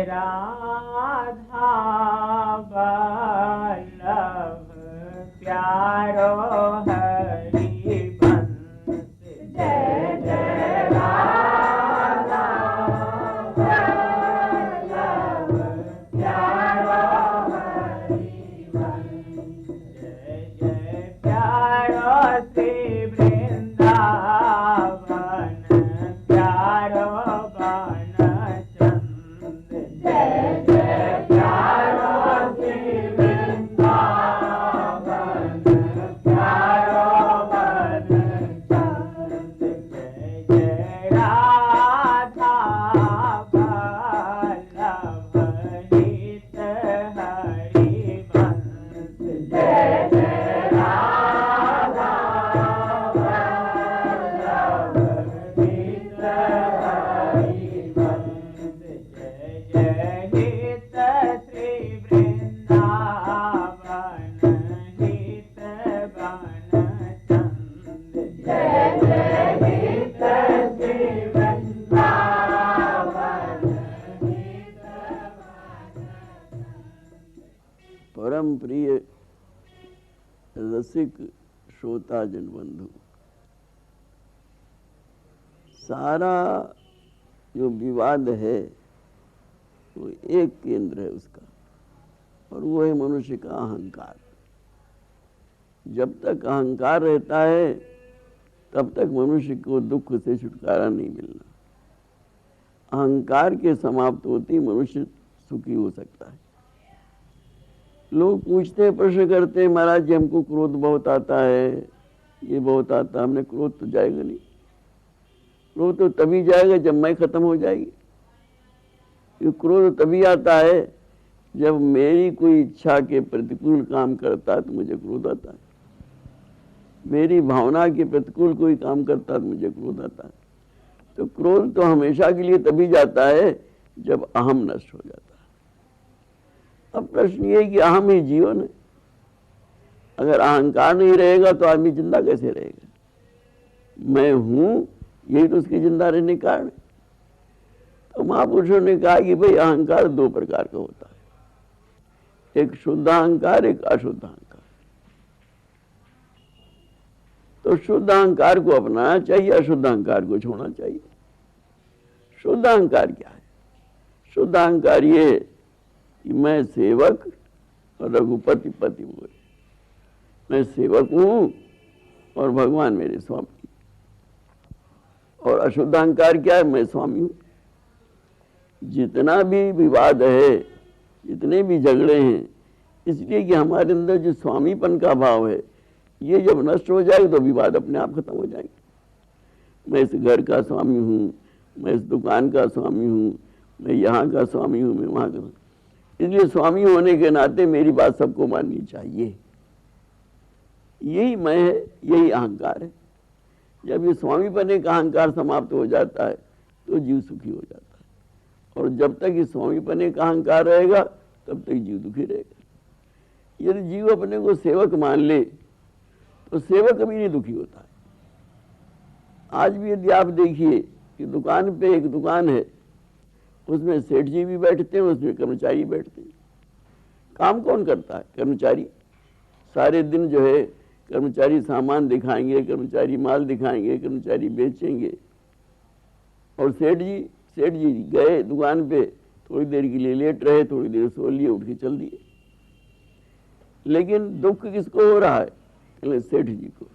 राधा वल्लभ प्यारो हरि बंस। जय जय राधा वल्लभ प्यारो हरि बंस। जय जय प्यारो श्री वृंदावन प्यारो बन चंद। जय जय प्यारो श्री वृंदावन प्यारो बन चंद। जय जय राधा वल्लभ हित हरि बंस। जय जय राधा वल्लभ हित हरि बंस। जय जय हित श्री वृंदावन हित बन चंद। जय जय हित श्री वृंदावन हित बन चंद। परम प्रिय रसिक श्रोता जन बंधु, सारा जो विवाद है वो एक केंद्र है उसका, और वो है मनुष्य का अहंकार। जब तक अहंकार रहता है तब तक मनुष्य को दुख से छुटकारा नहीं मिलना। अहंकार के समाप्त होते ही मनुष्य सुखी हो सकता है। लोग पूछते हैं, प्रश्न करते हैं, महाराज जी हमको क्रोध बहुत आता है, ये बहुत आता है। हमने क्रोध तो जाएगा नहीं, क्रोध तो तभी जाएगा जब मैं खत्म हो जाएगी। ये क्रोध तभी आता है जब मेरी कोई इच्छा के प्रतिकूल काम करता है तो मुझे क्रोध आता है। मेरी भावना के प्रतिकूल कोई काम करता है तो मुझे क्रोध आता है। तो क्रोध तो हमेशा के लिए तभी जाता है जब अहम नष्ट हो जाता है। अब प्रश्न ये है कि अहम ही जीवन है। अगर अहंकार नहीं रहेगा तो आदमी जिंदा कैसे रहेगा? मैं हूं, यही तो उसके जिंदा रहने का कारण है। तो महापुरुषों ने कहा कि भाई अहंकार दो प्रकार का होता है, एक शुद्ध अहंकार, एक अशुद्ध अहंकार। तो शुद्ध अहंकार को अपनाना चाहिए, अशुद्ध अहंकार को छोड़ना चाहिए। शुद्ध अहंकार क्या है? शुद्ध अहंकार ये है कि मैं सेवक और रघुपति पति हुए, मैं सेवक हूं और भगवान मेरे स्वामी। और अशुद्ध अहंकार क्या है? मैं स्वामी हूं। जितना भी विवाद है, जितने भी झगड़े हैं, इसलिए कि हमारे अंदर जो स्वामीपन का भाव है, ये जब नष्ट हो जाएगा तो विवाद अपने आप खत्म हो जाएंगे। मैं इस घर का स्वामी हूँ, मैं इस दुकान का स्वामी हूँ, मैं यहाँ का स्वामी हूँ, मैं वहाँ का। इसलिए स्वामी होने के नाते मेरी बात सबको माननी चाहिए। यही मैं है, यही अहंकार है। जब ये स्वामीपने का अहंकार समाप्त हो जाता है तो जीव सुखी हो जाता है। और जब तक इस स्वामीपने का अहंकार रहेगा तब तक जीव दुखी रहेगा। यदि जीव अपने को सेवक मान ले तो सेवक कभी नहीं दुखी होता है। आज भी यदि आप देखिए कि दुकान पे एक दुकान है, उसमें सेठ जी भी बैठते हैं, उसमें कर्मचारी बैठते हैं। काम कौन करता है? कर्मचारी। सारे दिन जो है कर्मचारी सामान दिखाएंगे, कर्मचारी माल दिखाएंगे, कर्मचारी बेचेंगे। और सेठ जी गए दुकान पे, थोड़ी देर के लिए लेट रहे, थोड़ी देर सो लिए, उठ के चल दिए। लेकिन दुख किसको हो रहा है? सेठ जी को।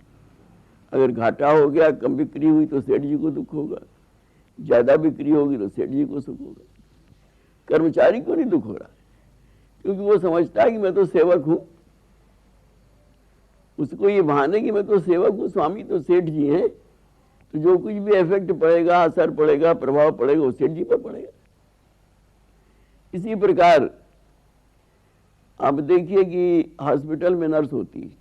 अगर घाटा हो गया, कम बिक्री हुई तो सेठ जी को दुख होगा, ज्यादा बिक्री होगी तो सेठ जी को सुख होगा। कर्मचारी को नहीं दुख हो रहा है, क्योंकि वो समझता है कि मैं तो सेवक हूं। उसको ये भान है कि मैं तो सेवक हूं, स्वामी तो सेठ जी हैं। तो जो कुछ भी इफेक्ट पड़ेगा, असर पड़ेगा, प्रभाव पड़ेगा, वो सेठ जी पर पड़ेगा। इसी प्रकार आप देखिए कि हॉस्पिटल में नर्स होती है।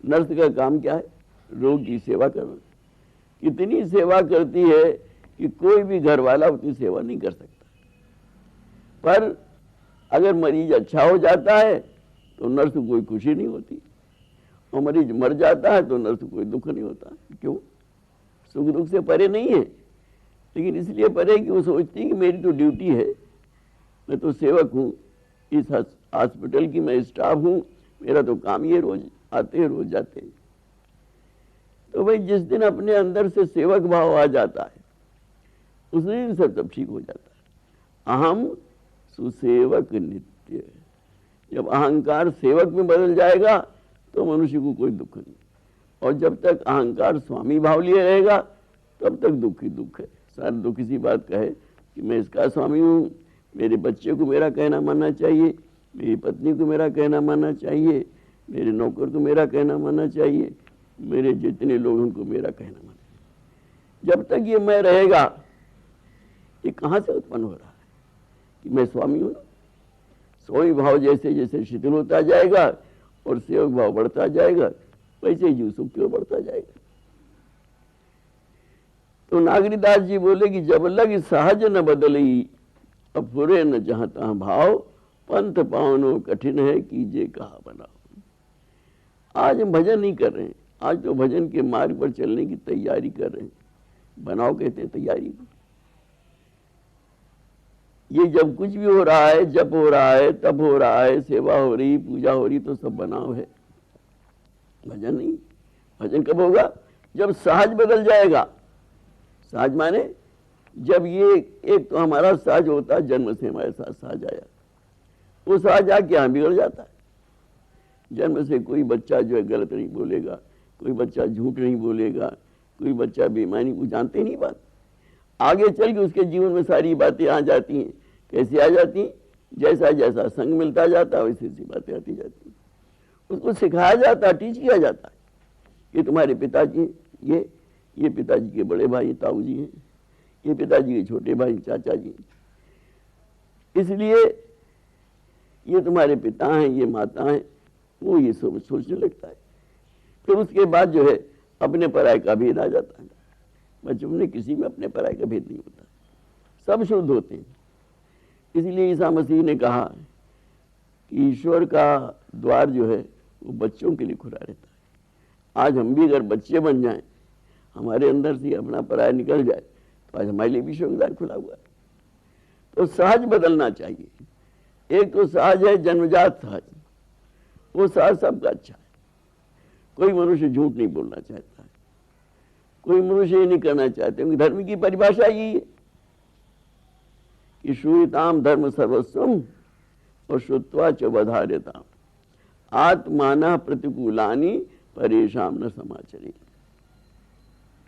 नर्स का काम क्या है? रोग की सेवा करना। कितनी सेवा करती है कि कोई भी घर वाला उतनी सेवा नहीं कर सकता। पर अगर मरीज अच्छा हो जाता है तो नर्स को कोई खुशी नहीं होती, और मरीज मर जाता है तो नर्स को कोई दुख नहीं होता। क्यों? सुख दुख से परे नहीं है, लेकिन इसलिए परे कि वो सोचती है कि मेरी तो ड्यूटी है, मैं तो सेवक हूँ, इस हॉस्पिटल की मैं स्टाफ हूँ, मेरा तो काम ये रोज आते हैं रोज जाते हैं। तो भाई जिस दिन अपने अंदर से सेवक भाव आ जाता है उस दिन सब ठीक हो जाता है। अहम सुसेवक नित्य। जब अहंकार सेवक में बदल जाएगा तो मनुष्य को कोई दुख नहीं, और जब तक अहंकार स्वामी भाव लिए रहेगा तब तक दुख ही दुख है। सारा दुख इसी बात का है कि मैं इसका स्वामी हूँ, मेरे बच्चे को मेरा कहना मानना चाहिए, मेरी पत्नी को मेरा कहना मानना चाहिए, मेरे नौकर को मेरा कहना मानना चाहिए, मेरे जितने लोग उनको मेरा कहना मानना चाहिए। जब तक ये मैं रहेगा, ये कहाँ से उत्पन्न हो रहा है कि मैं स्वामी हूँ? स्वामी भाव जैसे जैसे शिथिल होता जाएगा और सेवक भाव बढ़ता जाएगा, वैसे ही जीव सुख की ओर बढ़ता जाएगा। तो नागरीदास जी बोले कि जब लग सहज न बदली, अब फुरे न जहां तहां भाव, पंथ पावनो कठिन है कीजिए कहा बनाओ। आज हम भजन नहीं कर रहे हैं, आज तो भजन के मार्ग पर चलने की तैयारी कर रहे हैं। बनाओ कहते हैं तैयारी को। ये जब कुछ भी हो रहा है, जप हो रहा है, तप हो रहा है, सेवा हो रही, पूजा हो रही, तो सब बनाव है, भजन नहीं। भजन कब होगा? जब सहज बदल जाएगा। सहज माने जब ये एक तो हमारा सहज होता है, जन्म से हमारे साथ सहज आया, वो सहज आके यहाँ बिगड़ जाता है। जन्म से कोई बच्चा जो है गलत नहीं बोलेगा, कोई बच्चा झूठ नहीं बोलेगा, कोई बच्चा बेईमानी, वो जानते नहीं बात। आगे चल के उसके जीवन में सारी बातें आ जाती हैं। कैसे आ जाती हैं? जैसा जैसा संग मिलता जाता है वैसी वैसी बातें आती जाती हैं। उसको सिखाया जाता है, टीच किया जाता है। ये तुम्हारे पिताजी, ये पिताजी के बड़े भाई ताऊ जी हैं, ये पिताजी के छोटे भाई चाचा जी, इसलिए ये तुम्हारे पिता हैं, ये माता हैं। वो ये सोचने लगता है। फिर उसके बाद जो है अपने पराये का भेद आ जाता है। बच्चों में किसी में अपने पराये का भेद नहीं होता, सब शुद्ध होते हैं। इसलिए ईसा मसीह ने कहा कि ईश्वर का द्वार जो है वो बच्चों के लिए खुला रहता है। आज हम भी अगर बच्चे बन जाएं, हमारे अंदर से अपना पराया निकल जाए, तो आज हमारे लिए भी ईश्वर का द्वार खुला हुआ है। तो सहज बदलना चाहिए। एक तो सहज है जन्मजात सहज, वो सहज सबका अच्छा है। कोई मनुष्य झूठ नहीं बोलना चाहता है, कोई मनुष्य ये नहीं करना चाहते, क्योंकि धर्म की परिभाषा यही है कि श्रूयताम धर्म सर्वस्वम और श्रुत्वा च वधार्यताम आत्माना प्रतिकूलानि परेशान न समाचरे।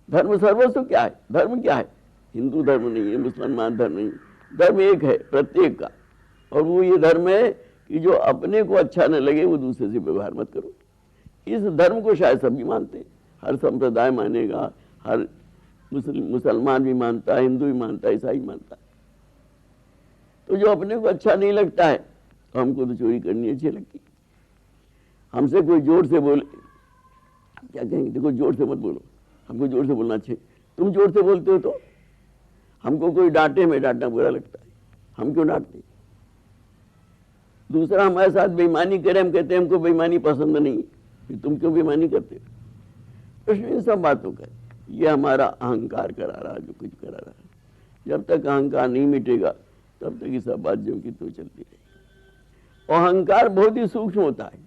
धर्म सर्वस्व क्या है? धर्म क्या है? हिंदू धर्म नहीं है, मुसलमान धर्म नहीं, धर्म एक है प्रत्येक का, और वो ये धर्म है कि जो अपने को अच्छा न लगे वो दूसरे से व्यवहार मत करो। इस धर्म को शायद सभी मानते हैं, हर संप्रदाय मानेगा, हर मुसलमान भी मानता है, हिंदू भी मानता है, ईसाई मानता है। तो जो अपने को अच्छा नहीं लगता है, तो हमको तो चोरी करनी अच्छी लगती। हमसे कोई जोर से बोले, क्या कहेंगे? देखो जोर से मत बोलो, हमको जोर से बोलना चाहिए। तुम जोर से बोलते हो तो हमको कोई डांटे, में डांटना बुरा लगता है, हम क्यों डांटते? दूसरा हमारे साथ बेईमानी करे, हम कहते हैं हमको बेईमानी पसंद नहीं, फिर तुम क्यों बेईमानी करते हो? प्रश्न इन सब बातों का। ये हमारा अहंकार करा रहा, जो कुछ करा रहा है। जब तक अहंकार नहीं मिटेगा तब तक ये सब बात जो की तो चलती रहेगी। और अहंकार बहुत ही सूक्ष्म होता है।